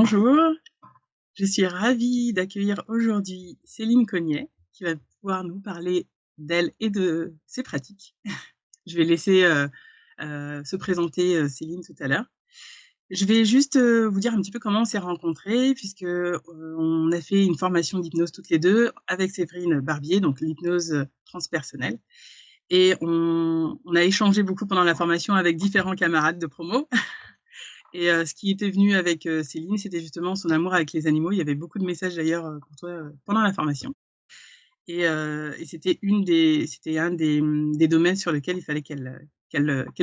Bonjour, je suis ravie d'accueillir aujourd'hui Céline Cognet, qui va pouvoir nous parler d'elle et de ses pratiques. Je vais laisser, se présenter, Céline tout à l'heure. Je vais juste, vous dire un petit peu comment on s'est rencontrés puisque, on a fait une formation d'hypnose toutes les 2 avec Séverine Barbier, donc l'hypnose, transpersonnelle et on a échangé beaucoup pendant la formation avec différents camarades de promo. Et ce qui était venu avec, Céline, c'était justement son amour avec les animaux. Il y avait beaucoup de messages d'ailleurs, pour toi, pendant la formation et c'était un des domaines sur lesquels il fallait qu'elle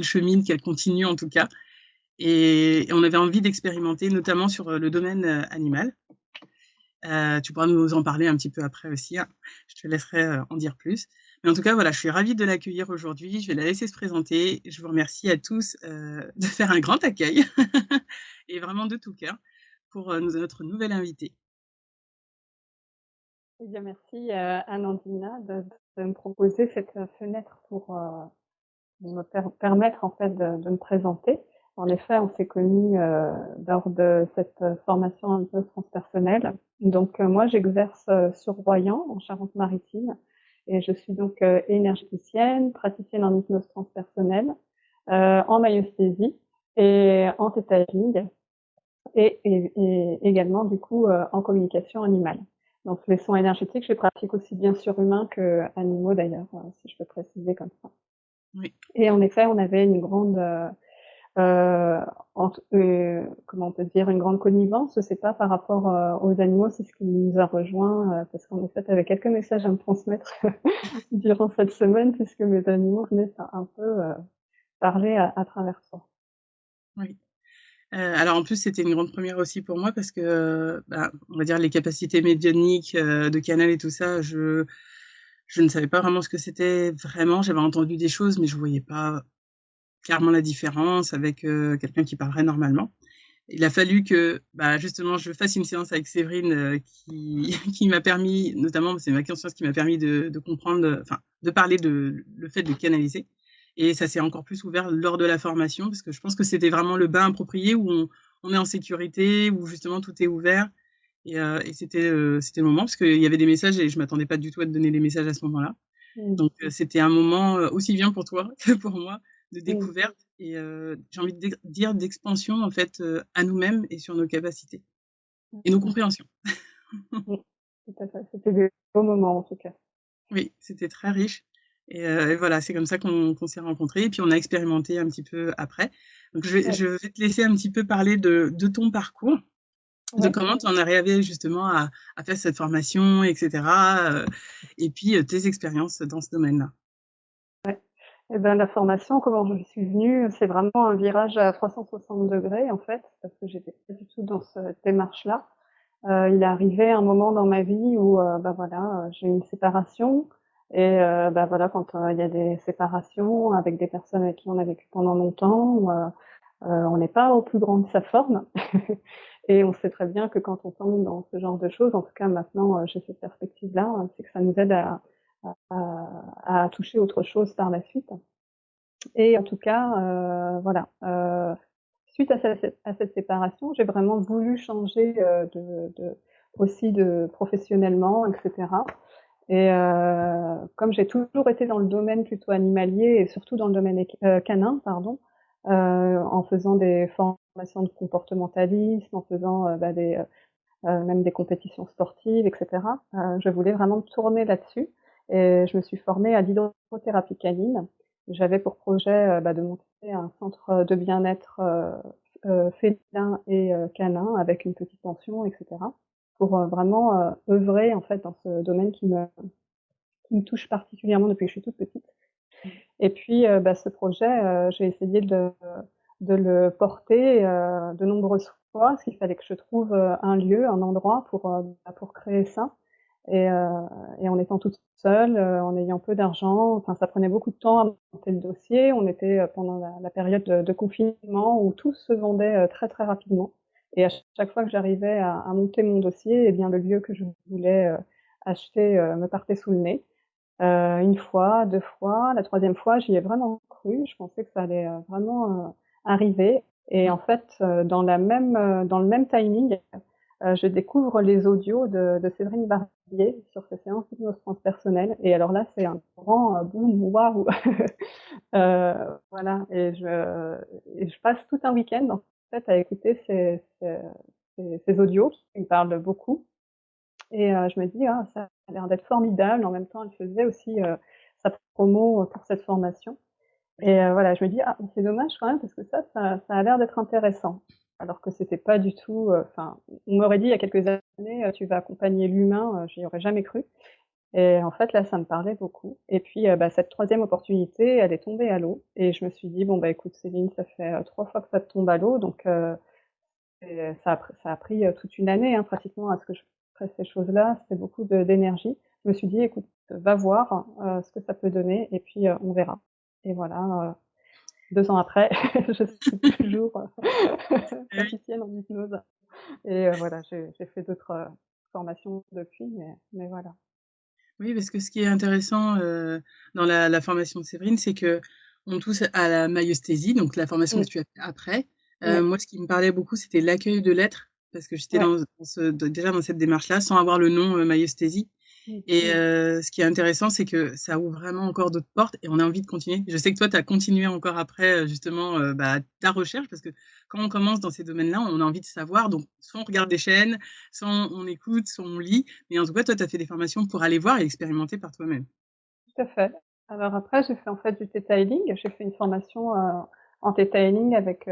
chemine, qu'elle continue en tout cas et on avait envie d'expérimenter notamment sur, le domaine, animal. Tu pourras nous en parler un petit peu après aussi, hein. Je te laisserai, en dire plus. Mais en tout cas, voilà, je suis ravie de l'accueillir aujourd'hui. Je vais la laisser se présenter. Je vous remercie à tous, de faire un grand accueil et vraiment de tout cœur pour, notre nouvelle invitée. Eh bien, merci, Amandina de me proposer cette, fenêtre pour, me permettre en fait de me présenter. En effet, on s'est connus, lors de cette, formation un peu transpersonnelle. Donc, moi j'exerce, sur Royan, en Charente-Maritime et je suis donc, énergéticienne, praticienne en hypnose transpersonnelle, en magnésthésie et en theta healing et également du coup en communication animale. Donc les soins énergétiques, je les pratique aussi bien sur humains que animaux d'ailleurs, si je peux préciser comme ça. Oui. Et en effet, on avait une grande, euh, comment on peut dire, une grande connivence, je sais pas, par rapport aux animaux, c'est ce qui nous a rejoint, parce qu'en effet, tu avais quelques messages à me transmettre durant cette semaine, puisque mes animaux venaient un peu parler à travers toi. Oui. Alors en plus, c'était une grande première aussi pour moi parce que, bah, on va dire les capacités médiumniques, de Canal et tout ça, je ne savais pas vraiment ce que c'était vraiment. J'avais entendu des choses, mais je voyais pas clairement la différence avec, quelqu'un qui parlerait normalement. Il a fallu que, bah, justement, je fasse une séance avec Séverine, qui qui m'a permis notamment, c'est ma conscience qui m'a permis de comprendre, enfin, de parler de le fait de canaliser et ça s'est encore plus ouvert lors de la formation parce que je pense que c'était vraiment le bain approprié où on est en sécurité, où justement tout est ouvert et c'était le moment parce qu'il y avait des messages et je m'attendais pas du tout à te donner des messages à ce moment-là. Mmh. Donc c'était un moment, aussi bien pour toi que pour moi de Mmh. découverte et j'ai envie de dire d'expansion en fait, à nous-mêmes et sur nos capacités et nos compréhensions. Mmh. Tout à fait. C'était des beaux moments en tout cas. Oui, c'était très riche et voilà, c'est comme ça qu'on s'est rencontrés et puis on a expérimenté un petit peu après. Donc Ouais, je vais te laisser un petit peu parler de ton parcours, de ouais. comment tu en es arrivée justement à faire cette formation et cetera, et puis, tes expériences dans ce domaine-là. Et ben, la formation, comment je suis venue, c'est vraiment un virage à 360 degrés en fait, parce que j'étais pas du tout dans cette démarche-là. Il est arrivé un moment dans ma vie où, bah, voilà, j'ai eu une séparation et bah, voilà, quand, il y a des séparations avec des personnes avec qui on a vécu pendant longtemps, on n'est pas au plus grand de sa forme et on sait très bien que quand on tombe dans ce genre de choses, en tout cas maintenant, j'ai cette perspective-là, c'est que ça nous aide à toucher autre chose par la suite. Et en tout cas, voilà, suite à cette séparation, j'ai vraiment voulu changer, aussi de professionnellement et cetera et comme j'ai toujours été dans le domaine plutôt animalier et surtout dans le domaine canin, pardon, en faisant des formations de comportementalisme, en faisant, bah, même des compétitions sportives et cetera, je voulais vraiment me tourner là-dessus et je me suis formée à l'hydrothérapie canine. J'avais pour projet, bah, de monter un centre de bien-être, félin et canin avec une petite pension et cetera pour, vraiment, œuvrer en fait dans ce domaine qui me touche particulièrement depuis que je suis toute petite. Mmh. Et puis, bah, ce projet, j'ai essayé de le porter, de nombreuses fois, parce qu'il fallait que je trouve, un lieu, un endroit bah, pour créer ça et heu et en étant toute seule, en ayant peu d'argent, enfin ça prenait beaucoup de temps à monter le dossier. On était, pendant la période de confinement où tout se vendait, très, très rapidement et à chaque fois que j'arrivais à monter mon dossier et bien le lieu que je voulais, acheter, me partait sous le nez. 1 fois, 2 fois, la troisième fois, j'y ai vraiment cru. Je pensais que ça allait, vraiment, arriver Et en fait, dans le même timing, je découvre les audios de Séverine Barbier sur ses séances d'hypnose transpersonnelle. Et alors là, c'est un grand boum, waouh. Voilà. Et je passe tout un week-end en fait à écouter ces audios qui me parlent beaucoup. Et je me dis, ah, ça a l'air d'être formidable. En même temps, elle faisait aussi sa promo pour cette formation. Oui. Et voilà, je me dis: «Ah, c'est dommage quand même parce que ça a l'air d'être intéressant». Alors que c'était pas du tout, enfin, on m'aurait dit il y a quelques années: «Tu vas accompagner l'humain», j'y aurais jamais cru. Et en fait, là, ça me parlait beaucoup. Et puis, bah, cette troisième opportunité, elle est tombée à l'eau et je me suis dit: «Bon, bah, écoute Céline, ça fait, 3 fois que ça te tombe à l'eau donc et ça a pris, toute une année, hein, pratiquement à ce que je fasse ces choses-là. C'était beaucoup d'énergie. Je me suis dit: «Écoute, va voir, ce que ça peut donner et puis, on verra». Et voilà, 2 ans après, je suis toujours, Oui. praticienne en hypnose et voilà, j'ai fait d'autres, formations depuis, mais voilà. Oui, parce que ce qui est intéressant, dans la formation de Séverine, c'est qu'on touche à la maïeusthésie, donc la formation que Mmh, tu as fait après. ouais, Moi, ce qui me parlait beaucoup, c'était l'accueil de l'être, parce que j'étais ouais. dans ce déjà dans cette démarche-là, sans avoir le nom, maïeusthésie. Mmh, Et mmh. ce qui est intéressant, c'est que ça ouvre vraiment encore d'autres portes et on a envie de continuer. Je sais que toi, tu as continué encore après, justement, bah, ta recherche parce que quand on commence dans ces domaines-là, on a envie de savoir, donc soit on regarde des chaînes, soit on écoute, soit on lit, mais en tout cas, toi, tu as fait des formations pour aller voir et expérimenter par toi-même. Tout à fait. Alors après, j'ai fait en fait du theta healing. J'ai fait une formation, en theta healing avec,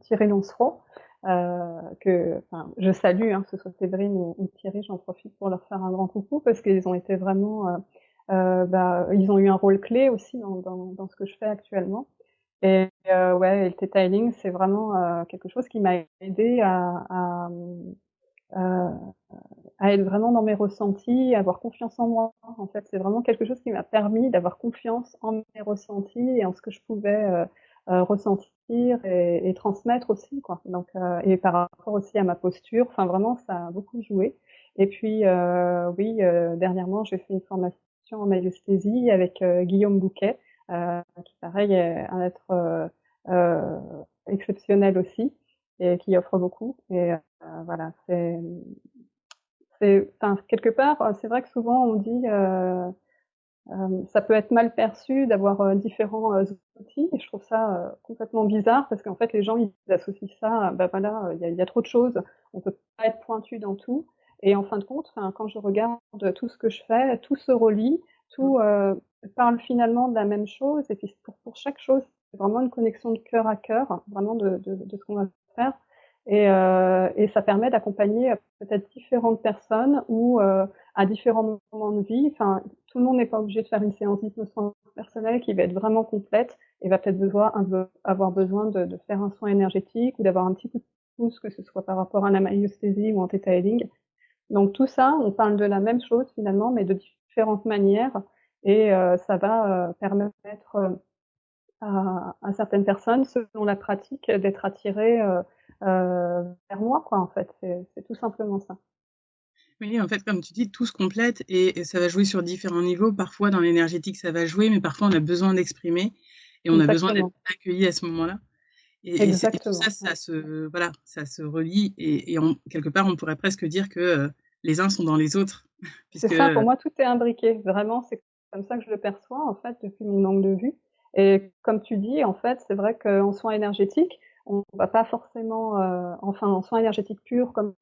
Thierry Lancereau, que enfin, je salue, hein, que ce soit Séverine ou Thierry, j'en profite pour leur faire un grand coucou parce qu'ils ont été vraiment, bah, ils ont eu un rôle clé aussi dans ce que je fais actuellement. Et ouais, et le theta healing, c'est vraiment, quelque chose qui m'a aidée heu à être vraiment dans mes ressentis, avoir confiance en moi. En fait, c'est vraiment quelque chose qui m'a permis d'avoir confiance en mes ressentis et en ce que je pouvais, ressentir et transmettre aussi, quoi. Donc et par rapport aussi à ma posture, enfin vraiment ça a beaucoup joué. Et puis, oui, dernièrement, j'ai fait une formation en maïeusthésie avec, Guillaume Bouquet, qui pareil est un être, exceptionnel aussi et qui offre beaucoup. Et voilà, c'est enfin, quelque part, c'est vrai que souvent on dit, ça peut être mal perçu d'avoir, différents, outils et je trouve ça, complètement bizarre parce qu'en fait les gens ils associent ça, bah, voilà, il y a trop de choses, on peut pas être pointu dans tout. Et en fin de compte, enfin, quand je regarde tout ce que je fais, tout se relie, Mmh. tout, parle finalement de la même chose et puis pour chaque chose, c'est vraiment une connexion de cœur à cœur, vraiment de ce qu'on va faire. Et ça permet d'accompagner, peut-être différentes personnes ou, à différents moments de vie. Enfin, tout le monde n'est pas obligé de faire une séance d'hypnose personnelle qui va être vraiment complète et va peut-être avoir besoin de faire un soin énergétique ou d'avoir un petit coup de pouce, que ce soit par rapport à la maïeusthésie ou en theta healing. Donc tout ça, on parle de la même chose finalement, mais de différentes manières. Et ça va, permettre, à certaines personnes, selon la pratique, d'être attirées, vers moi, quoi, en fait. C'est tout simplement ça. Oui, en fait, comme tu dis, tout se complète et ça va jouer sur différents niveaux. Parfois, dans l'énergétique, ça va jouer, mais parfois, on a besoin d'exprimer et on a besoin d'être Exactement, accueilli à ce moment-là. Et tout ça, exactement, ouais. ça se voilà, ça se relie et on quelque part, on pourrait presque dire que, les uns sont dans les autres C'est puisque, ça, pour moi, tout est imbriqué. Vraiment, c'est comme ça que je le perçois, en fait, depuis mon angle de vue. Et comme tu dis, en fait, c'est vrai qu'en soins énergétiques, on va pas forcément, enfin, en soins énergétiques purs comme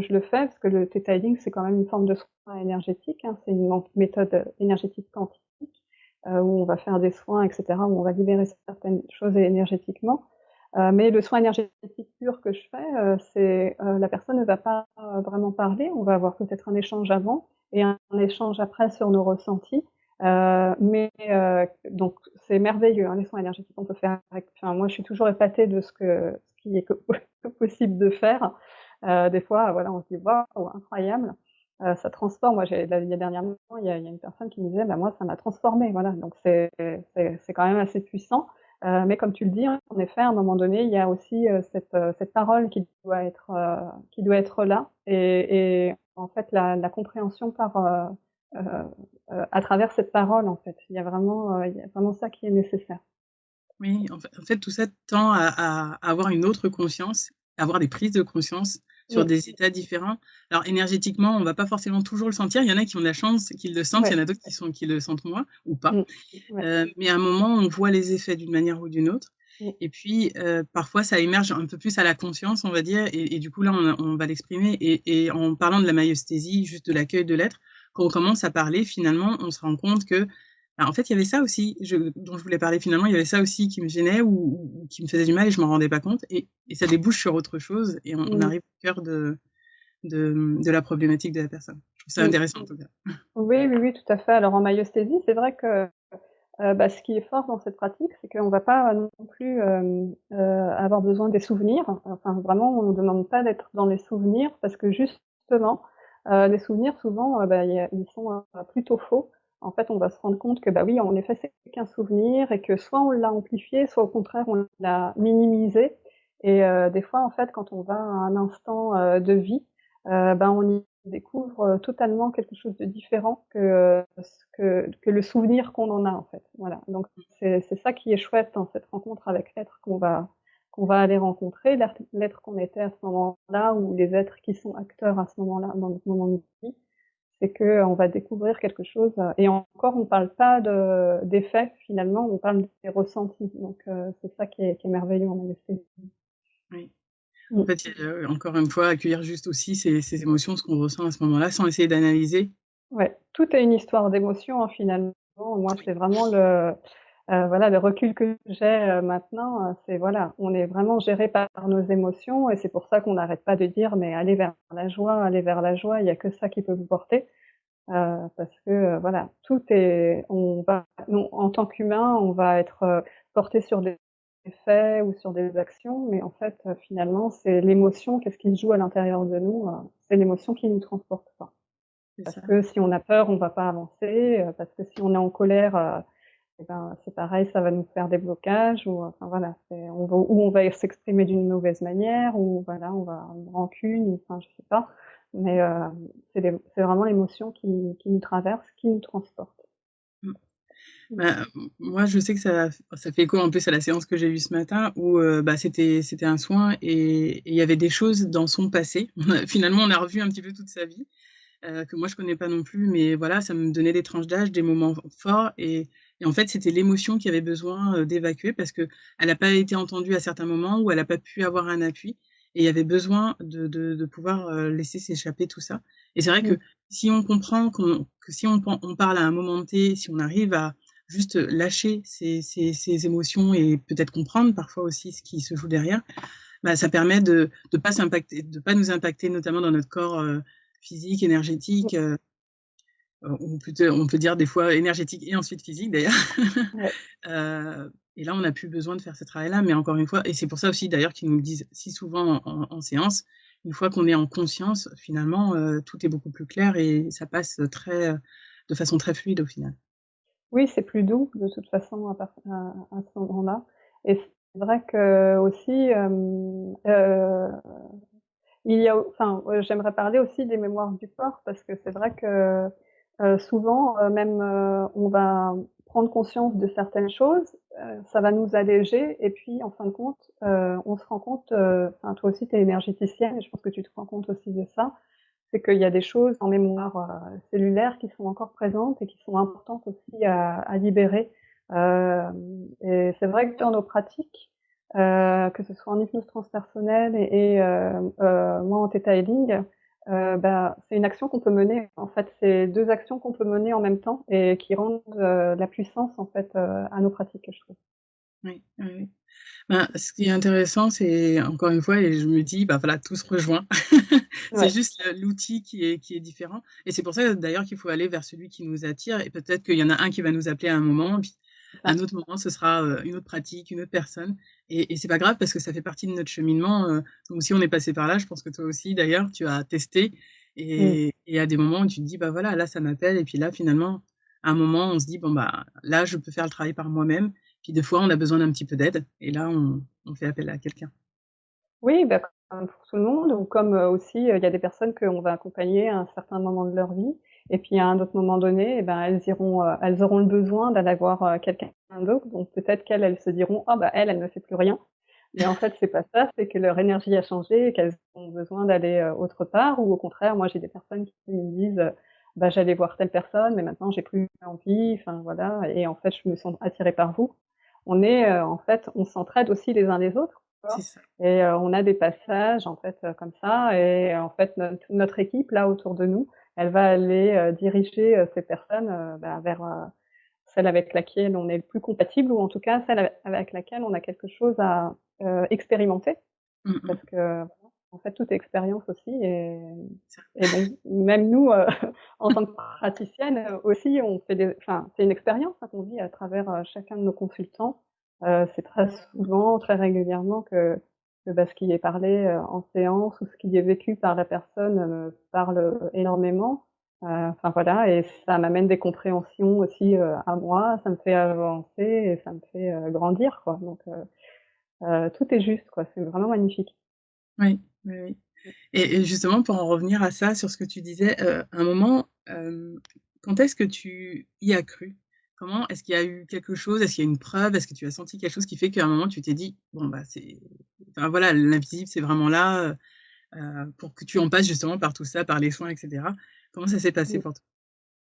je le fais, parce que le theta healing, c'est quand même une forme de soin énergétique, hein. C'est une méthode, énergétique quantique, où on va faire des soins et cetera, où on va libérer certaines choses énergétiquement. Mais le soin énergétique pur que je fais, c'est, la personne ne va pas, vraiment parler. On va avoir peut-être un échange avant et un échange après sur nos ressentis. Mais donc c'est merveilleux, hein, les soins énergétiques qu'on peut faire avec, enfin moi je suis toujours épatée de ce qui est possible de faire. Des fois, voilà, on se dit: «Waouh, incroyable!» Ça transforme. Moi j'ai là, il y a dernièrement, il y a une personne qui me disait: «Bah moi ça m'a transformée», voilà, donc c'est quand même assez puissant. Mais comme tu le dis, en effet, à un moment donné, il y a aussi, cette parole qui doit être là et en fait la compréhension à travers cette parole, en fait. Il y a vraiment ça qui est nécessaire. Oui, en fait, tout ça tend à avoir une autre conscience, à avoir des prises de conscience sur Mmh. des états différents. Alors énergétiquement, on va pas forcément toujours le sentir. Il y en a qui ont de la chance qu'ils le sentent, il y Ouais. en a d'autres qui le sentent moins ou pas. Mmh. Ouais. Mais à un moment, on voit les effets d'une manière ou d'une autre Mmh. et puis, parfois ça émerge un peu plus à la conscience, on va dire et du coup là, on va l'exprimer et en parlant de la maïeusthésie, juste de l'accueil de l'être, quand on commence à parler, finalement, on se rend compte que, bah, en fait, il y avait ça aussi dont je voulais parler finalement, il y avait ça aussi qui me gênait ou qui me faisait du mal et je m'en rendais pas compte et ça débouche sur autre chose et on Mmh. arrive au cœur de la problématique de la personne. Je trouve ça Mmh. intéressant en tout cas. Oui, oui, oui, tout à fait. Alors en maïeusthésie, c'est vrai que, bah, ce qui est fort dans cette pratique, c'est qu'on va pas non plus, avoir besoin des souvenirs. Enfin, vraiment, on ne demande pas d'être dans les souvenirs parce que justement, les souvenirs souvent, bah, ils sont, plutôt faux. En fait, on va se rendre compte que, bah, oui, en effet, c'est qu'un souvenir et que soit on l'a amplifié, soit au contraire on l'a minimisé et des fois, en fait, quand on va à un instant, de vie, ben, on y découvre, totalement quelque chose de différent que, ce que le souvenir qu'on en a, en fait. Voilà, donc c'est ça qui est chouette dans cette rencontre avec l'être qu'on va aller rencontrer, l'être qu'on était à ce moment-là ou les êtres qui sont acteurs à ce moment-là, dans notre moment de vie. C'est qu'on va découvrir quelque chose, et encore on parle pas des faits finalement, on parle des ressentis, donc c'est ça qui est merveilleux en anesthésie. Oui. En Mmh. fait, encore une fois, accueillir juste aussi ces émotions, ce qu'on ressent à ce moment-là, sans essayer d'analyser. Ouais, tout est une histoire d'émotion, hein, finalement. Moi, c'est vraiment voilà, le recul que j'ai, maintenant, c'est voilà, on est vraiment géré par nos émotions et c'est pour ça qu'on n'arrête pas de dire: «Mais allez vers la joie, allez vers la joie, il y a que ça qui peut vous porter». Parce que, voilà, tout est on va nous, en tant qu'humains, on va être, portés sur des faits ou sur des actions, mais en fait, finalement, c'est l'émotion, qu'est-ce qui se joue à l'intérieur de nous, c'est l'émotion qui nous transporte, quoi. C'est Parce ça. que si on a peur, on va pas avancer, parce que si on est en colère, et ben, c'est pareil, ça va nous faire des blocages ou enfin voilà, on va s'exprimer d'une mauvaise manière ou voilà, on va une rancune ou enfin je sais pas. Mais, c'est vraiment l'émotion qui nous traverse, qui nous transporte. Mmh. Mmh. Bah, moi, je sais que ça fait écho en plus à la séance que j'ai eue ce matin où, bah, c'était un soin et il y avait des choses dans son passé. Finalement, on a revu un petit peu toute sa vie, que moi je connais pas non plus, mais voilà, ça me donnait des tranches d'âge, des moments forts et en fait, c'était l'émotion qui avait besoin, d'évacuer parce qu'elle a pas été entendue à certains moments ou elle a pas pu avoir un appui et il y avait besoin de pouvoir, laisser s'échapper tout ça et c'est vrai Mmh. que si on comprend que si on parle à un moment T, si on arrive à juste lâcher ces émotions et peut-être comprendre parfois aussi ce qui se joue derrière, bah, ça permet de pas nous impacter notamment dans notre corps, physique, Mmh. énergétique, on peut dire des fois énergétique et ensuite physique d'ailleurs. Ouais. Et là, on n'a plus besoin de faire ce travail-là, mais encore une fois et c'est pour ça aussi d'ailleurs qu'ils nous le disent si souvent en séance, une fois qu'on est en conscience, finalement, tout est beaucoup plus clair et ça passe de façon très fluide au final. Oui, c'est plus doux de toute façon à ce moment-là et c'est vrai qu'aussi, il y a enfin, j'aimerais parler aussi des mémoires du corps parce que c'est vrai que, souvent, même, on va prendre conscience de certaines choses, ça va nous alléger et puis en fin de compte, on se rend compte, enfin toi aussi tu es énergéticienne et je pense que tu te rends compte aussi de ça, c'est qu'il y a des choses en mémoire, cellulaire qui sont encore présentes et qui sont importantes aussi à libérer. Et c'est vrai que dans nos pratiques, que ce soit en hypnose transpersonnelle moi en theta healing, bah, c'est une action qu'on peut mener. En fait, c'est 2 actions qu'on peut mener en même temps et qui rendent, la puissance en fait, à nos pratiques, je trouve. Oui, oui, oui. Ben, ce qui est intéressant, c'est encore une fois et je me dis, bah, voilà, tout se rejoint. C'est Ouais, juste l'outil qui est différent et c'est pour ça d'ailleurs qu'il faut aller vers celui qui nous attire et peut-être qu'il y en a un qui va nous appeler à un moment, puis c'est à un ça. autre moment, ce sera, une autre pratique, une autre personne et c'est pas grave parce que ça fait partie de notre cheminement, nous aussi on est passés par là, je pense que toi aussi d'ailleurs, tu as testé Mmh. et à des moments où tu te dis: «Bah, voilà, là ça m'appelle» et puis là finalement, à un moment on se dit: «Bon, bah, là je peux faire le travail par moi-même» puis des fois on a besoin d'un petit peu d'aide et là on fait appel à quelqu'un. Oui, bah, comme pour tout le monde ou comme, aussi, il y a des personnes qu'on va accompagner à un certain moment de leur vie Et puis à un autre moment donné, eh ben, elles auront le besoin d'aller voir quelqu'un d'autre. Donc peut-être qu'elles se diront, ah bah elle ne fait plus rien. Mais en fait, c'est pas ça, c'est que leur énergie a changé et qu'elles ont besoin d'aller autre part. Ou au contraire, moi j'ai des personnes qui me disent, bah j'allais voir telle personne, mais maintenant j'ai plus envie. Enfin voilà. Et en fait, je me sens attirée par vous. En fait, on s'entraide aussi les uns les autres, tu C'est vois. ça. Et on a des passages en fait comme ça. Et en fait, notre équipe là autour de nous, elle va aller diriger ces personnes bah, vers celle avec laquelle on est le plus compatible, ou en tout cas celle avec laquelle on a quelque chose à expérimenter. Mmh Parce mh. que en fait, toute expérience aussi. Ça. Et bon, même nous, en tant que praticienne, aussi, on fait enfin, c'est une expérience, hein, qu'on vit à travers chacun de nos consultants. C'est très souvent, très régulièrement que bah, ce qui est parlé en séance ou ce qui est vécu par la personne me parle énormément. Enfin voilà, et ça m'amène des compréhensions aussi à moi, ça me fait avancer et ça me fait grandir, quoi. Donc tout est juste, quoi. C'est vraiment magnifique. Oui, oui, oui. Et justement pour en revenir à ça, sur ce que tu disais, un moment, quand est-ce que tu y as cru? Comment est-ce qu'il y a eu quelque chose? Est-ce qu'il y a une preuve? Est-ce que tu as senti quelque chose qui fait qu'à un moment tu t'es dit: «Bon bah c'est enfin voilà, l'invisible c'est vraiment là», pour que tu en passes justement par tout ça, par les soins et cetera? Comment ça s'est passé Mmh. pour toi?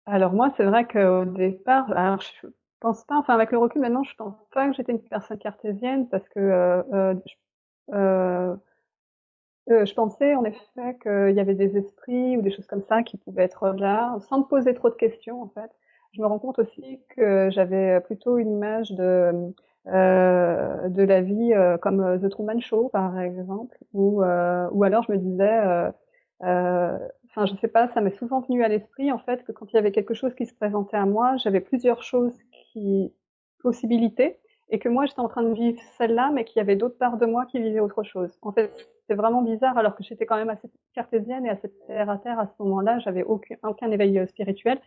Alors moi, c'est vrai qu'au départ, alors je pense pas, enfin avec le recul maintenant, je pense pas que j'étais une personne cartésienne parce que, heu je pensais en effet qu'il y avait des esprits ou des choses comme ça qui pouvaient être là, sans me poser trop de questions, en fait. Je me rends compte aussi que j'avais plutôt une image de la vie, comme, The Truman Show, par exemple, ou alors je me disais, enfin, je sais pas, ça m'est souvent venu à l'esprit, en fait, que quand il y avait quelque chose qui se présentait à moi, j'avais plusieurs choses qui possibilités, et que moi, j'étais en train de vivre celle-là, mais qu'il y avait d'autres parts de moi qui vivaient autre chose. En fait, c'était vraiment bizarre, alors que j'étais quand même assez cartésienne et assez terre à terre à ce moment-là. J'avais aucun éveil spirituel.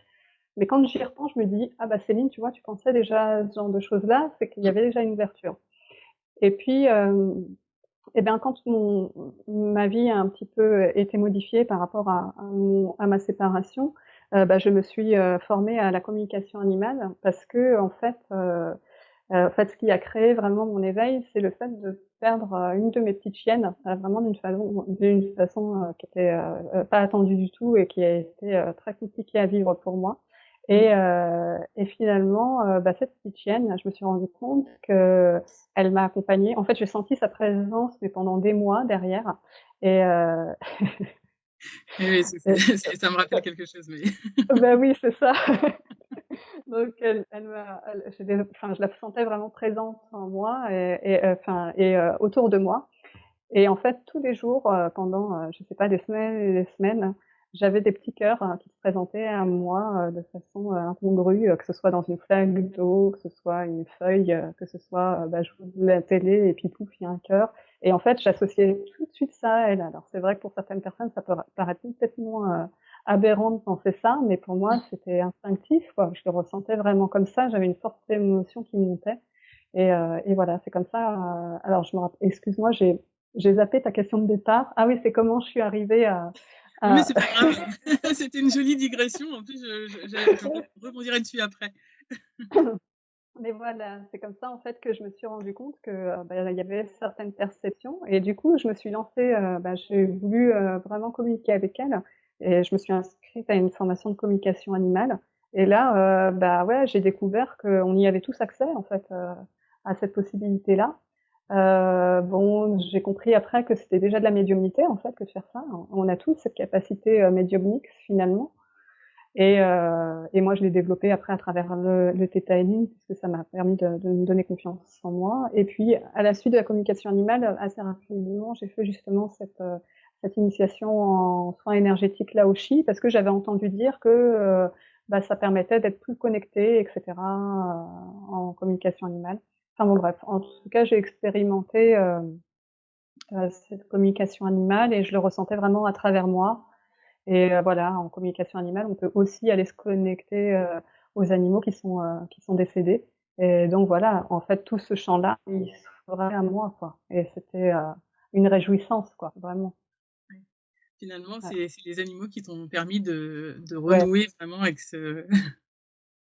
Mais quand j'y repense, je me dis, ah bah Céline, tu vois, tu pensais déjà à ce genre de choses-là, c'est qu'il y Mmh. avait déjà une ouverture. Et puis, et ben quand ma vie a un petit peu été modifiée par rapport à ma séparation, bah, je me suis formée à la communication animale parce que en fait, ce qui a créé vraiment mon éveil, c'est le fait de perdre une de mes petites chiennes, vraiment d'une façon qui était pas attendue du tout et qui a été très compliquée à vivre pour moi. Mmh. Et finalement, bah, cette petite chienne, je me suis rendu compte que elle m'a accompagnée. En fait, j'ai senti sa présence, mais pendant des mois derrière. Et, Oui, oui, et ça me rappelle quelque chose, mais bah oui, c'est ça. Donc je la sentais vraiment présente en moi et autour de moi. Et en fait, tous les jours, pendant, je sais pas, des semaines et des semaines, j'avais des petits cœurs, qui se présentaient à moi, de façon, incongrue, que ce soit dans une flaque d'eau, que ce soit une feuille, que ce soit, bah, j'ouvre la télé et puis pouf, il y a un cœur. Et en fait, j'associais tout de suite ça à elle. Alors c'est vrai que pour certaines personnes, ça peut paraître complètement, aberrant de penser ça, mais pour moi, c'était instinctif, quoi. Je le ressentais vraiment comme ça, j'avais une forte émotion qui montait. Et voilà, c'est comme ça, alors je me rapp excuse-moi, j'ai zappé ta question de départ. Ah oui, c'est comment je suis arrivée non, mais à c'est pas grave. C'était une jolie digression. En plus, je rebondirai dessus après. mais voilà, c'est comme ça, en fait, que je me suis rendu compte que, bah, il y avait certaines perceptions, et du coup, je me suis lancée, bah, j'ai voulu, vraiment communiquer avec elle, et je me suis inscrite à une formation de communication animale. Et là, bah, ouais, j'ai découvert qu'on y avait tous accès, en fait, à cette possibilité-là. Bon, j'ai compris après que c'était déjà de la médiumnité, en fait, que de faire ça. On a tous cette capacité, médiumnique, finalement. Et moi, je l'ai développée après à travers le theta healing, puisque ça m'a permis de me donner confiance en moi. Et puis, à la suite de la communication animale, assez rapidement, j'ai fait justement cette initiation en soins énergétiques Laoshi, parce que j'avais entendu dire que bah, ça permettait d'être plus connecté, etc., en communication animale. Enfin bon, bref. En tout cas, j'ai expérimenté cette communication animale et je le ressentais vraiment à travers moi. Et voilà, en communication animale, on peut aussi aller se connecter aux animaux qui sont décédés. Et donc voilà, en fait, tout ce champ-là, il s'ouvrait à moi, quoi. Et c'était une réjouissance, quoi, vraiment. Ouais. Finalement, Ouais, c'est les animaux qui t'ont permis de ouais. renouer vraiment avec ce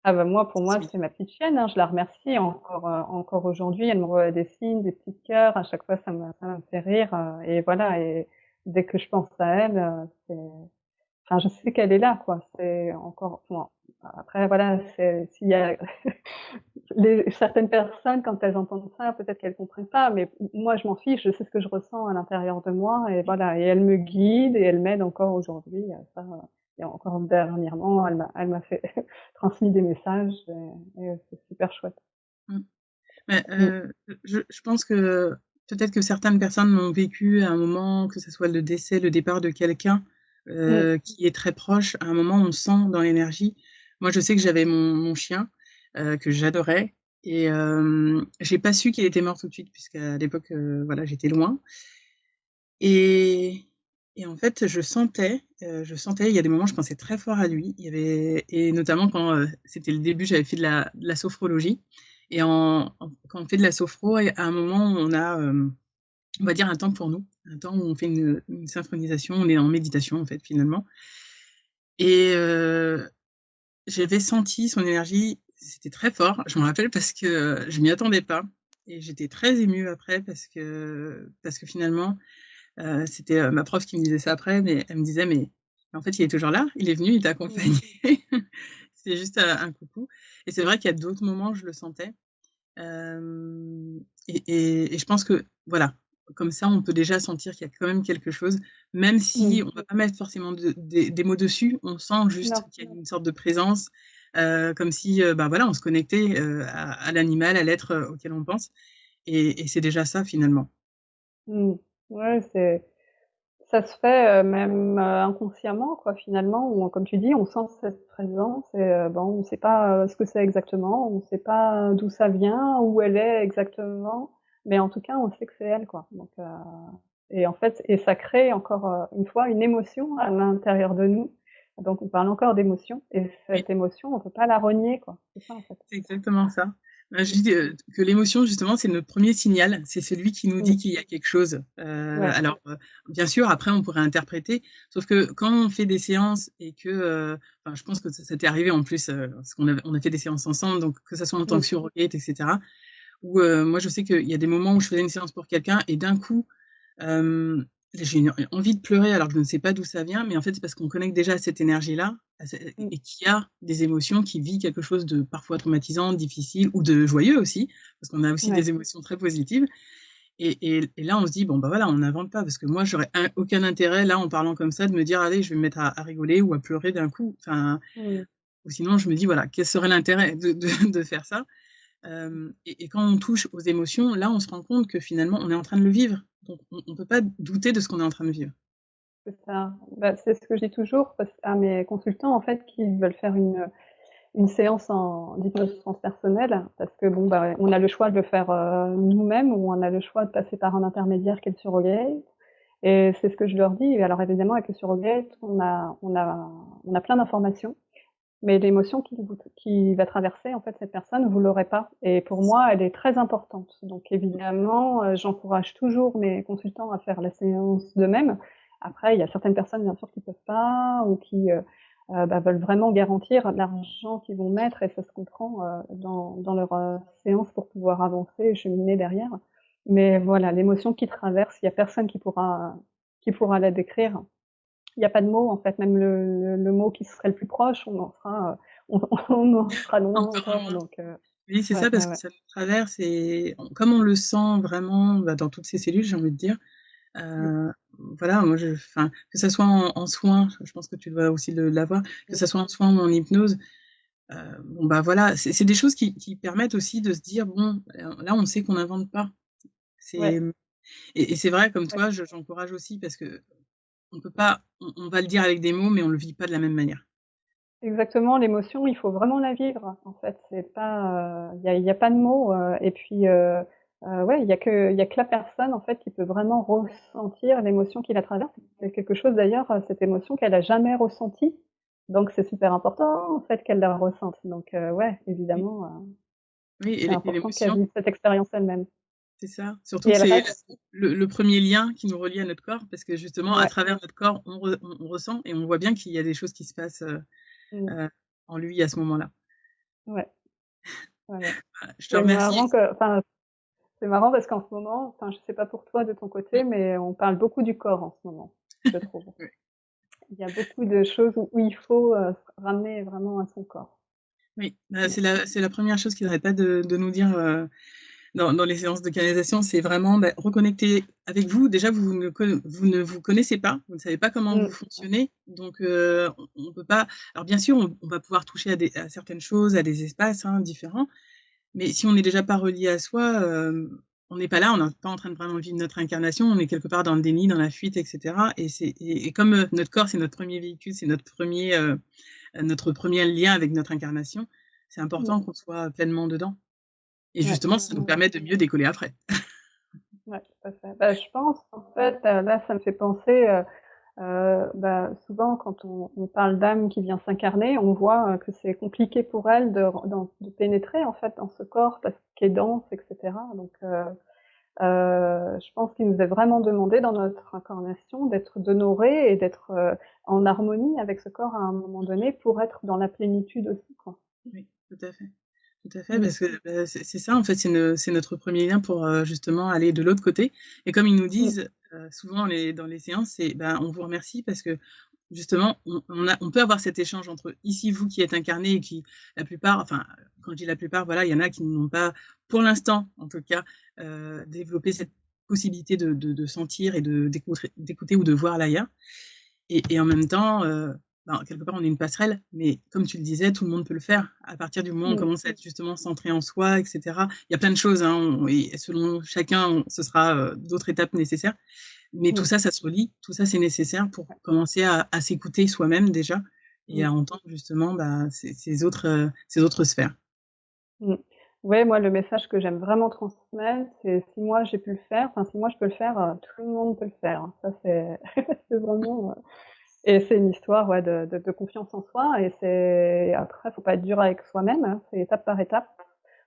Ah bah, moi, pour moi, sensibilité. c'est ma petite chienne, hein, je la remercie encore aujourd'hui, elle m'envoie des signes, des petits cœurs, à chaque fois ça me fait rire, et voilà, et dès que je pense à elle, c'est enfin, je sais qu'elle est là, quoi. C'est encore bon, après voilà, c'est s'il y a certaines personnes, quand elles entendent ça, peut-être qu'elles comprennent pas, mais moi, je m'en fiche, je sais ce que je ressens à l'intérieur de moi, et voilà, et elle me guide et elle m'aide encore aujourd'hui, ça, et encore dernièrement, elle m'a fait transmis des messages, et c'est super chouette. Mmh. Mais, Mmh. je pense que peut-être que certaines personnes l'ont vécu à un moment, que ce soit le décès, le départ de quelqu'un, Mmh. qui est très proche. À un moment, on sent dans l'énergie. Moi, je sais que j'avais mon chien, que j'adorais et j'ai pas su qu'il était mort tout de suite puisqu'à l'époque, voilà, j'étais loin et en fait, je sentais, il y a des moments, je pensais très fort à lui. Il y avait et notamment quand, c'était le début, j'avais fait de la sophrologie et quand on fait de la sophro, à un moment, on a, on va dire un temps pour nous, un temps où on fait une synchronisation, on est en méditation, en fait, finalement et j'avais senti son énergie, c'était très fort. Je me rappelle parce que, je m'y attendais pas et j'étais très émue après parce que finalement, c'était, ma prof qui me disait ça après, mais elle me disait: «Mais en fait, il est toujours là, il est venu, il t'a Mmh. accompagné». C'est juste, un coucou et c'est vrai qu'il y a d'autres moments, je le sentais, hem et je pense que, voilà, comme ça, on peut déjà sentir qu'il y a quand même quelque chose, même si Mmh. on va pas mettre forcément des mots dessus, on sent juste Non. qu'il y a une sorte de présence, comme si, bah, voilà, on se connectait, à l'animal, à l'être, auquel on pense et c'est déjà ça, finalement. Mmh. Ouais, ça se fait, même, inconsciemment, quoi, finalement, où comme tu dis, on sent cette présence et bon, on sait pas, ce que c'est exactement, on sait pas d'où ça vient, où elle est exactement, mais en tout cas, on sait que c'est elle, quoi, donc et en fait et ça crée encore, une fois, une émotion à l'intérieur de nous, donc on parle encore d'émotion et Oui. cette émotion, on peut pas la renier, quoi. C'est ça, en fait. C'est exactement ça. Bah, je Mmh. dis, que l'émotion justement, c'est notre premier signal. C'est celui qui nous dit Mmh. qu'il y a quelque chose. Ouais. Alors, bien sûr, après on pourrait interpréter, sauf que quand on fait des séances et que, enfin, je pense que ça t'est arrivé en plus, parce qu'on a fait des séances ensemble, donc que ça soit en tant Mmh. que surrogate et cetera, où, moi je sais qu'il y a des moments où je faisais une séance pour quelqu'un et d'un coup, Hem, j'ai une envie de pleurer alors que je ne sais pas d'où ça vient, mais en fait, c'est parce qu'on connecte déjà à cette énergie-là, à ce Mmh. et qu'il y a des émotions, qui vit quelque chose de parfois traumatisant, difficile ou de joyeux aussi, parce qu'on a aussi Ouais. des émotions très positives et là, on se dit: «Bon, bah, voilà, on n'invente pas», parce que moi, j'aurais aucun intérêt, là, en parlant comme ça, de me dire: «Allez, je vais me mettre à rigoler ou à pleurer d'un coup». Enfin, Mmh. ou sinon je me dis: «Voilà, quel serait l'intérêt de faire ça?» Et quand on touche aux émotions, là, on se rend compte que finalement, on est en train de le vivre. Donc on peut pas douter de ce qu'on est en train de vivre. C'est ça. Bah, c'est ce que je dis toujours à mes consultants, en fait, qui veulent faire une séance d'hypnose transpersonnelle parce que bon, bah, on a le choix de le faire, nous-mêmes ou on a le choix de passer par un intermédiaire qui est le surrogate et c'est ce que je leur dis. Et alors évidemment avec le surrogate, on a plein d'informations, mais l'émotion qui va traverser en fait cette personne, vous l'aurez pas et pour moi, elle est très importante. Donc évidemment, j'encourage toujours mes consultants à faire la séance d'eux-mêmes. Après, il y a certaines personnes bien sûr qui peuvent pas ou qui, bah, veulent vraiment garantir l'argent qu'ils vont mettre et ça se comprend, dans leur, séance pour pouvoir avancer et cheminer derrière. Mais voilà, l'émotion qui traverse, il y a personne qui pourra la décrire. Il y a pas de mots en fait, même le mot qui serait le plus proche, on en sera loin Encore encore moins. donc Oui, c'est ouais, ça, parce ouais, que ouais. ça nous traverse et comme on le sent vraiment, bah, dans toutes ces cellules, j'ai envie de dire, Mmh, heu, voilà, moi enfin, que ça soit en soins, je pense que tu dois aussi l'avoir, que mmh, ça soit en soins ou en hypnose, bon, bah, voilà, c'est des choses qui permettent aussi de se dire: «Bon, là, on sait qu'on n'invente pas». C'est, ouais, et c'est vrai comme ouais, toi, j'encourage aussi parce qu'on peut pas on va le dire avec des mots, mais on le vit pas de la même manière. exactement, l'émotion, il faut vraiment la vivre en fait, c'est pas, il y a pas de mots, et puis, ouais, il y a que la personne en fait qui peut vraiment ressentir l'émotion qui la traverse. C'est quelque chose d'ailleurs, cette émotion qu'elle a jamais ressentie, donc c'est super important en fait qu'elle la ressente, donc ouais, Oui, évidemment, oui c'est et important qu'elle l'émotion vive cette expérience elle-même. c'est ça. Surtout Et que elle c'est reste, le 1er lien qui nous relie à notre corps parce que justement à ouais, travers notre corps, on ressent et on voit bien qu'il y a des choses qui se passent, mmh, heu, en lui à ce moment-là. ouais, ouais, ouais. Je te C'est remercie. marrant que enfin, c'est marrant parce qu'en ce moment, enfin, je sais pas pour toi de ton Mmh, côté, mais on parle beaucoup du corps en ce moment, je trouve. ouais. Il y a beaucoup de choses où il faut, se ramener vraiment à son corps. Oui, bah, Mmh. c'est la première chose qu'ils arrêtent pas de nous dire, dans les séances de canalisation, c'est vraiment, bah, reconnecter avec vous. Déjà, vous ne vous connaissez pas, vous ne savez pas comment vous Mmh. fonctionnez, donc on peut pas alors bien sûr, on va pouvoir toucher à certaines choses, à des espaces, hein, différents, mais si on n'est déjà pas relié à soi, on n'est pas là, on n'est pas en train de vraiment vivre notre incarnation, on est quelque part dans le déni, dans la fuite et cetera et comme, notre corps, c'est notre premier véhicule, c'est notre premier lien avec notre incarnation, c'est Mmh. important qu'on soit pleinement dedans et Ouais. justement, ça nous Mmh. permet de mieux décoller après. Ouais, tout à fait. Bah, je pense en fait, là, ça me fait penser, bah, souvent quand on parle d'âme qui vient s'incarner, on voit, que c'est compliqué pour elle de pénétrer en fait dans ce corps parce qu'il est dense et cetera. Donc je pense qu'il nous est vraiment demandé dans notre incarnation d'être d'honorer et d'être, en harmonie avec ce corps à un moment donné pour être dans la plénitude aussi, quoi. Oui, tout à fait. Tout à fait, Mmh. parce que, bah, c'est ça en fait, c'est notre premier lien pour, justement aller de l'autre côté et comme ils nous Mmh. disent, souvent dans les séances, c'est: «Ben, on vous remercie parce que justement on peut avoir cet échange entre ici vous qui êtes incarnés et qui la plupart enfin, quand je dis la plupart, voilà, il y en a qui n'ont pas, pour l'instant en tout cas, développé cette possibilité de sentir et d'écouter ou de voir l'ailleurs et en même temps, ben, quelque part, on est une passerelle, mais comme tu le disais, tout le monde peut le faire. À partir du moment où on Mmh. commence à être justement centré en soi et cetera. Il y a plein de choses, hein, et selon chacun, ce sera, d'autres étapes nécessaires. Mais tout Mmh. ça, ça se relie. Tout ça, c'est nécessaire pour commencer à s'écouter soi-même déjà et Mmh. à entendre justement, bah, ces autres sphères. Mmh. Ouais, moi, le message que j'aime vraiment transmettre, c'est si moi j'ai pu le faire, enfin, si moi je peux le faire, tout le monde peut le faire, hein. Ça, c'est c'est vraiment, et c'est une histoire, ouais, de confiance en soi et c'est après, faut pas être dur avec soi-même, hein, c'est étape par étape.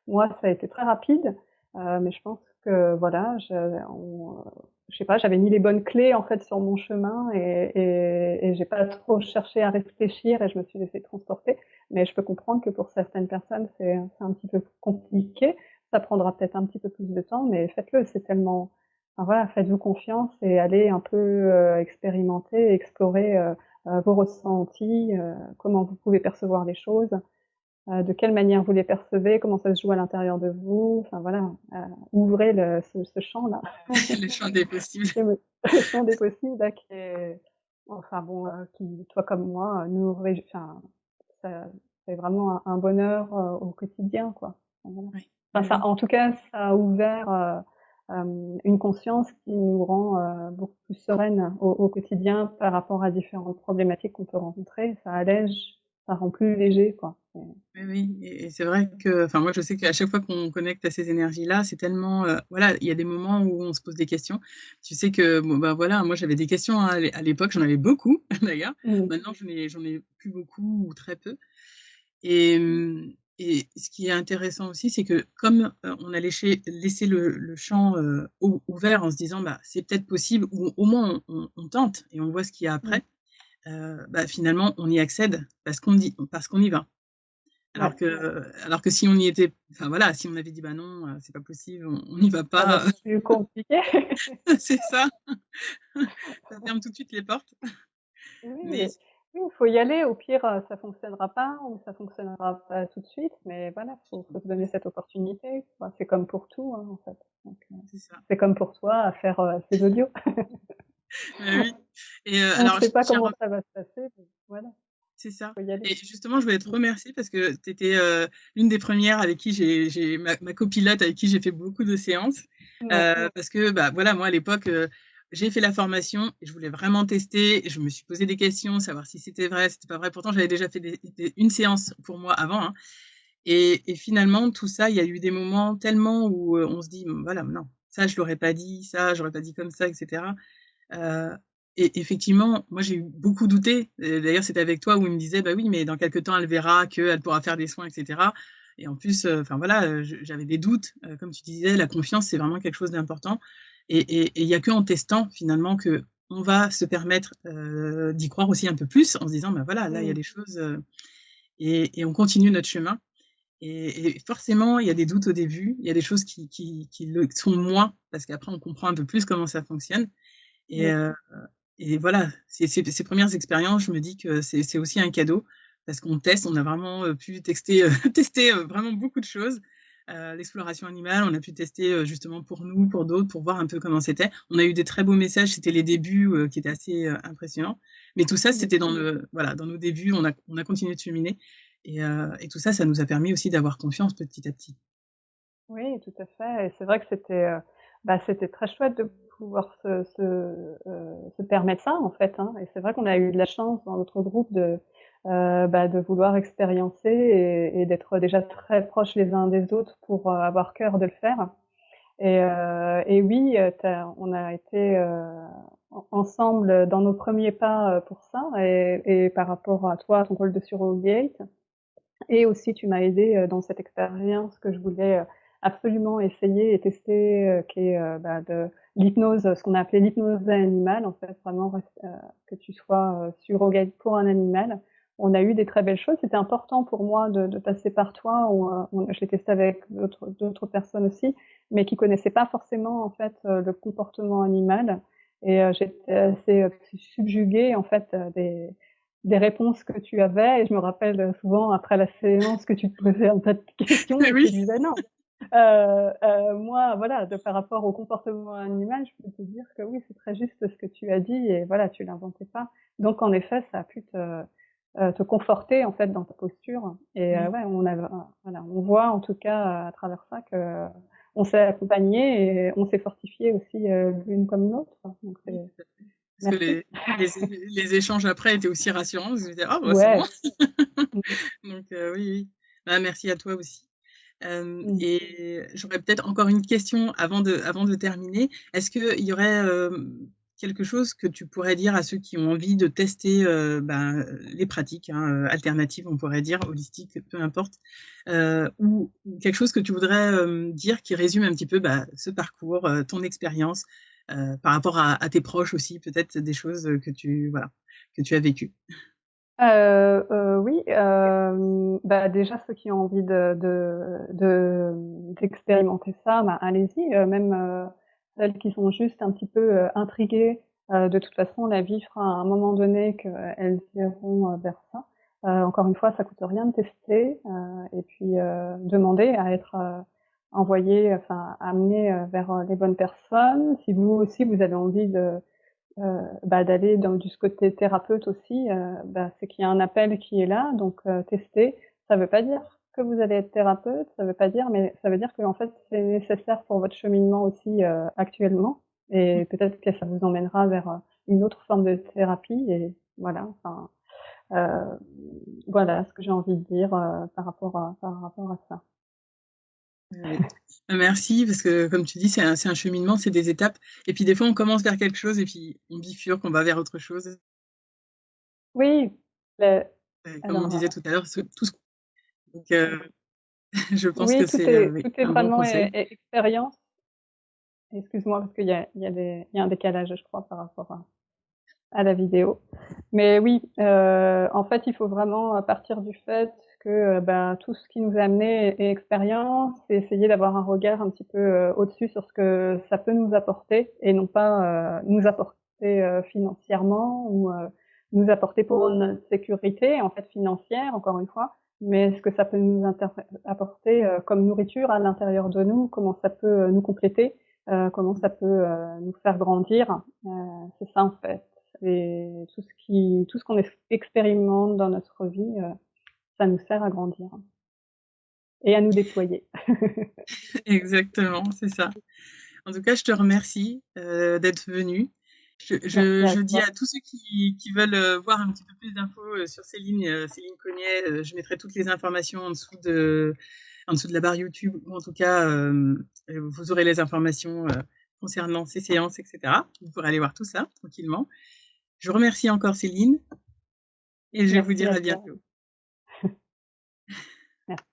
Moi, ça a été très rapide, mais je pense que voilà, je sais pas, j'avais mis les bonnes clés, en fait, sur mon chemin et j'ai pas trop cherché à réfléchir et je me suis laissée transporter. Mais je peux comprendre que pour certaines personnes, c'est un petit peu compliqué. Ça prendra peut-être un petit peu plus de temps, mais faites-le, c'est tellement enfin voilà, faites-vous confiance et allez un peu, expérimenter, explorer, vos ressentis, comment vous pouvez percevoir les choses. De quelle manière vous les percevez, comment ça se joue à l'intérieur de vous, enfin voilà, ouvrez ce champ-là, Le champ des possibles. le champ des possibles là qui est enfin bon, qui toi comme moi, nous enfin ça c'est vraiment un bonheur, au quotidien quoi. Enfin voilà. Oui, Enfin oui, ça oui. en tout cas, ça a ouvert, une conscience qui nous rend, beaucoup plus sereines au quotidien par rapport à différentes problématiques qu'on peut rencontrer. Ça allège, ça rend plus léger quoi. C'est Oui, oui et c'est vrai que enfin, moi, je sais qu'à chaque fois qu'on connecte à ces énergies-là, c'est tellement, voilà, il y a des moments où on se pose des questions. Tu sais que, bon, bah, voilà, moi, j'avais des questions, hein, à l'époque, j'en avais beaucoup d'ailleurs. mmh. Maintenant, j'en ai plus beaucoup ou très peu et et ce qui est intéressant aussi, c'est que comme, on a laissé le champ, ouvert en se disant: «Bah, c'est peut-être possible» ou au moins on tente et on voit ce qu'il y a Mmh. après, bah, finalement, on y accède parce qu'on y va. Ouais. Alors que si on y était enfin voilà, si on avait dit: «Bah non, c'est pas possible, on n'y va Ah bah, pas», c'est plus compliqué. c'est ça, ça ferme tout de suite les portes. Mais Oui, oui, il faut y aller. Au pire, ça fonctionnera pas ou ça fonctionnera pas tout de suite, mais voilà, faut se donner cette opportunité, quoi. C'est comme pour tout, hein, en fait. Donc, c'est ça. c'est comme pour toi à faire, ces audios. Bah oui et On alors sait pas j'ai comment ça va se passer, mais voilà, c'est ça faut y aller. et justement, je voulais te Mmh. remercier parce que tu étais, l'une des premières avec qui j'ai ma copilote avec qui j'ai fait beaucoup de séances, Ouais. parce que, bah, voilà, moi, à l'époque, j'ai fait la formation et je voulais vraiment tester et je me suis posé des questions, savoir si c'était vrai, si c'était pas vrai. Pourtant, j'avais déjà fait une séance pour moi avant, hein et finalement, tout ça, il y a eu des moments tellement où, on se dit: «Voilà, non, ça, je l'aurais pas dit, ça, j'aurais pas dit comme ça» et cetera. Heu et effectivement, moi, j'ai eu beaucoup douté. D'ailleurs, c'était avec toi où il me disait: «Bah oui, mais dans quelque temps, elle verra qu'elle pourra faire des soins et cetera» et en plus, enfin voilà, j'avais des doutes, comme tu disais, la confiance, c'est vraiment quelque chose d'important et il y a qu'en testant finalement qu'on va se permettre, d'y croire aussi un peu plus en se disant: «Bah, voilà, là, il y a Mmh. des choses», et on continue notre chemin et forcément, il y a des doutes au début, il y a des choses qui le sont moins parce qu'après on comprend un peu plus comment ça fonctionne et Oui. heu et voilà, ces 1res expériences, je me dis que c'est aussi un cadeau parce qu'on teste, on a vraiment, pu tester, tester, vraiment beaucoup de choses. L'exploration animale, on a pu tester, justement pour nous, pour d'autres, pour voir un peu comment c'était. On a eu des très beaux messages, c'était les débuts, qui étaient assez, impressionnants. Mais tout ça, Mmh. c'était dans voilà, dans nos débuts, on a continué de cheminer et tout ça, ça nous a permis aussi d'avoir confiance petit à petit. Oui, tout à fait et c'est vrai que c'était très chouette de pouvoir se permettre ça, en fait, hein et c'est vrai qu'on a eu de la chance dans notre groupe de vouloir expériencer et d'être déjà très proches les uns des autres pour, avoir cœur de le faire et oui, on a été, ensemble dans nos premiers pas, pour ça et par rapport à toi, ton rôle de surrogate et aussi tu m'as aidée, dans cette expérience que je voulais, absolument essayer et tester, qui est, de l'hypnose, ce qu'on a appelé l'hypnose animale en fait, vraiment que tu sois, surrogate pour un animal. On a eu des très belles choses. C'était important pour moi de passer par toi où, je l'ai testé avec d'autres personnes aussi, mais qui connaissaient pas forcément en fait, le comportement animal et j'étais assez, subjuguée en fait, des réponses que tu avais et je me rappelle, souvent après la séance que tu te posais un tas de questions et que Oui, tu disais: «Non, moi voilà, par rapport au comportement animal, je peux te dire que oui, c'est très juste ce que tu as dit et voilà, tu l'inventais pas». Donc en effet, ça a pu te conforter en fait dans ta posture et oui. ouais, voilà, on voit en tout cas, à travers ça qu'on s'est accompagnés et on s'est fortifiés aussi, l'une comme l'autre. Donc Oui, c'est tout à fait. Parce que merci. les échanges après étaient aussi rassurants. Vous me «Ah bah, c'est bon». Ouais. Mmh. Donc oui, oui. Bah, merci à toi aussi. Mmh. Et j'aurais peut-être encore une question avant de terminer. Est-ce qu'il y aurait, quelque chose que tu pourrais dire à ceux qui ont envie de tester, ben, les pratiques, hein, alternatives, on pourrait dire, holistiques, peu importe, ou quelque chose que tu voudrais, dire qui résume un petit peu, bah, ce parcours, ton expérience, par rapport à tes proches aussi, peut-être des choses, que tu voilà, que tu as vécues? Oui, déjà ceux qui ont envie d'expérimenter ça, bah, allez-y, même, celles qui sont juste un petit peu, intriguées, de toute façon la vie fera à un moment donné qu'elles iront, vers ça. Encore une fois, ça coûte rien de tester, et puis, demander à être, envoyé, enfin amené, vers, les bonnes personnes. Si vous aussi vous avez envie d'aller du côté thérapeute aussi, c'est qu'il y a un appel qui est là, donc tester. Ça veut pas dire que vous allez être thérapeute, ça veut pas dire mais ça veut dire qu'en fait, c'est nécessaire pour votre cheminement aussi, actuellement et peut-être que ça vous emmènera vers, une autre forme de thérapie et voilà, enfin, heu, voilà ce que j'ai envie de dire, par rapport à ça. Oui. Merci parce que comme tu dis, c'est un cheminement, c'est des étapes et puis des fois on commence vers quelque chose et puis on bifurque, on va vers autre chose. Oui, le Comme on alors, disait tout à l'heure, ce tout ce donc je pense que oui, tout c'est, est oui, tout est un bon vraiment conseil. expérience. Excuse-moi parce qu'il y a un décalage, je crois, par rapport à la vidéo. Mais oui, en fait, il faut vraiment, partir du fait que, tout ce qui nous a amené est expérience et essayer d'avoir un regard un petit peu, au-dessus sur ce que ça peut nous apporter et non pas, nous apporter, financièrement ou, nous apporter pour notre sécurité, en fait, financière, encore une fois, mais ce que ça peut nous apporter, comme nourriture à l'intérieur de nous, comment ça peut, nous compléter, comment ça peut, nous faire grandir, c'est ça, en fait. Et tout ce qu'on expérimente dans notre vie, ça nous sert à grandir et à nous déployer. Exactement, c'est ça. En tout cas, je te remercie, d'être venu. Je Merci je à je dis toi. à tous ceux qui veulent, voir un petit peu plus d'infos, sur Céline Cognet, je mettrai toutes les informations en dessous de la barre YouTube ou en tout cas, vous aurez les informations, concernant ces séances et cetera. Vous pourrez aller voir tout ça tranquillement. Je vous remercie encore Céline et je vais vous Merci dire à à toi. bientôt. Merci.